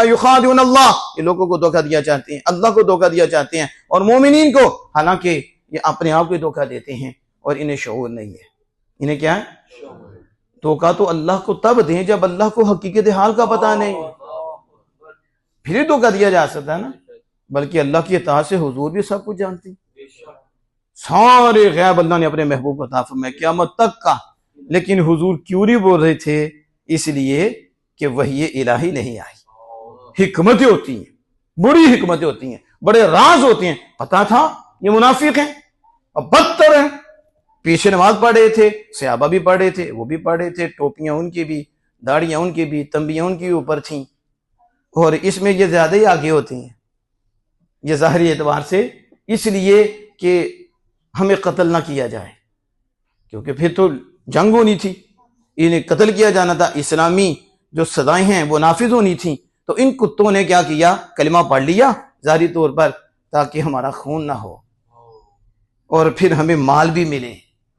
युखादिऊन अल्लाह, ये लोगों को धोखा दिया चाहते हैं, अल्लाह को धोखा दिया चाहते हैं और मोमिनीन को, हालांकि ये अपने आप को धोखा देते हैं और इन्हें शऊर नहीं है। इन्हें क्या है? धोखा तो अल्लाह को तब दें जब अल्लाह को हकीकत हाल का पता नहीं, फिर धोखा दिया जा सकता है ना। बल्कि अल्लाह की इताअत से हुजूर भी सब कुछ जानती, सारे गैब अल्लाह ने अपने महबूब को अता फरमाया क़यामत तक का। लेकिन हुजूर क्यों नहीं बोल रहे थे? इसलिए कि वही इलाही नहीं आई। हिकमतें होती हैं, बड़ी हिकमतें होती हैं, बड़े राज होते हैं। पता था ये मुनाफिक हैं और बदतर हैं, पीछे नमाज पढ़ रहे थे, सहाबा भी पढ़ रहे थे, वो भी पढ़ रहे थे, टोपियां उनकी भी, दाढ़ियां उनकी भी, तंबियां उनकी ऊपर थी, और इसमें ये ज्यादा ही आगे होते हैं ये ज़ाहिरी एतबार से, इसलिए कि हमें कत्ल ना किया जाए, क्योंकि फिर तो जंग होनी थी, इन्हें कत्ल किया जाना था, इस्लामी जो सजाएं हैं वो नाफिज होनी थी। तो इन कुत्तों ने क्या किया? कलिमा पढ़ लिया ज़ाहिरी तौर पर, ताकि हमारा खून ना हो और फिर हमें माल भी मिले,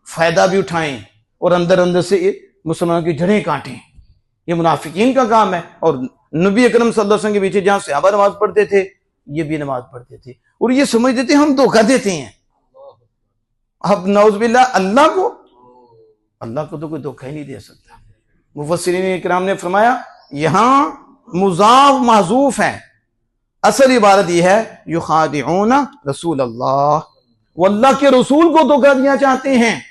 फायदा भी उठाएं और अंदर अंदर से मुसलमानों की जड़ें काटें। ये मुनाफिकीन का काम है। और नबी अकरम सल्लल्लाहु अलैहि वसल्लम के पीछे जहां सहाबा नमाज पढ़ते थे, ये भी नमाज पढ़ते थे और ये समझते थे हम धोखा देते हैं। अब नौज़बिल्लाह, अल्लाह को तो कोई धोखा ही नहीं दे सकता। मुफस्सिरीन इकराम ने फरमाया यहां मुज़ाफ महज़ूफ है, असल इबारत यह है युखादिऊन रसूल अल्लाह, वो अल्लाह के रसूल को धोखा दिया चाहते हैं।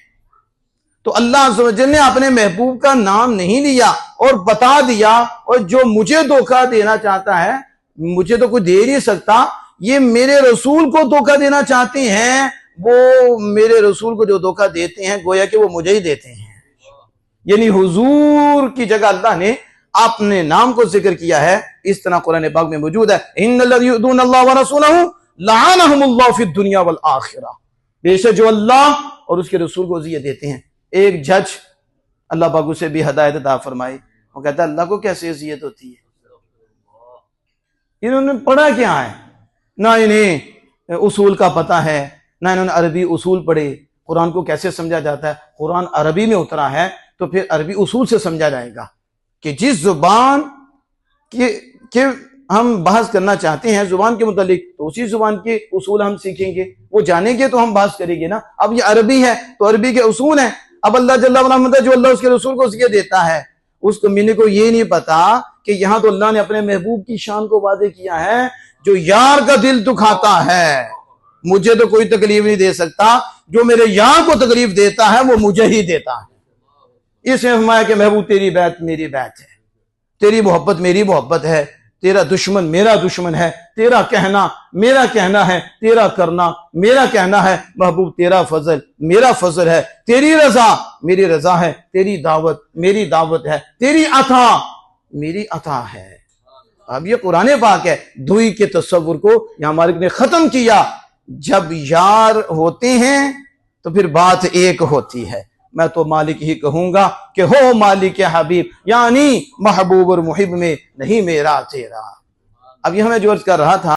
तो अल्लाह अज़्ज़ व जल ने अपने महबूब का नाम नहीं लिया और बता दिया, और जो मुझे धोखा देना चाहता है, मुझे तो कोई दे नहीं सकता, ये मेरे रसूल को धोखा देना चाहते हैं। वो मेरे रसूल को जो धोखा देते हैं गोया कि वो मुझे ही देते हैं। यानी हुजूर की जगह अल्लाह ने अपने नाम को जिक्र किया है। इस तरह कुरान पाक में मौजूद है, इन्नल्लज़ीना युज़ूना अल्लाह व रसूलहू लअनहुमुल्लाहु फिद दुनिया वल आखिरा, बेशक जो अल्लाह और उसके रसूल को अज़ियत देते हैं। एक जज, अल्लाह पाक उसे भी हिदायत अता फरमाए, वो कहता है अल्लाह को कैसे अज़ियत होती है? इन्होंने पढ़ा क्या है? ना इन्हें उसूल का पता है, ना इन्होंने अरबी उसूल पढ़े। कुरान को कैसे समझा जाता है? कुरान अरबी में उतरा है तो फिर अरबी उसूल से समझा जाएगा कि जिस जुबान के हम बहस करना चाहते हैं जुबान के मुतालिक, तो उसी जुबान के उसूल हम सीखेंगे, वो जानेंगे तो हम बहस करेंगे ना। अब ये अरबी है तो अरबी के उसूल हैं। अब अल्लाह जल्ला वअला जो अल्लाह उसके रसूल को ये देता है, उसको मिलने को ये नहीं पता कि यहाँ तो अल्लाह ने अपने महबूब की शान को वादे किया है, जो यार का दिल दुखाता है मुझे तो कोई तकलीफ नहीं दे सकता, जो मेरे यार को तकलीफ देता है वो मुझे ही देता है। इसमें फरमाया कि महबूब तेरी बैत मेरी बैत है, तेरी मोहब्बत मेरी मोहब्बत है, तेरा दुश्मन मेरा दुश्मन है, तेरा कहना मेरा कहना है, तेरा करना मेरा कहना है। महबूब तेरा फजल मेरा फजल है, तेरी रजा मेरी रजा है, तेरी दावत मेरी दावत है, तेरी अता मेरी अता है। अब ये कुरान पाक है। दुई के तस्वुर को यहां मालिक ने खत्म किया। जब यार होते हैं तो फिर बात एक होती है। मैं तो मालिक ही कहूंगा कि हो मालिक हबीब, यानी महबूब और मुहिब में नहीं मेरा तेरा। अब यह मैं जो अर्ज कर रहा था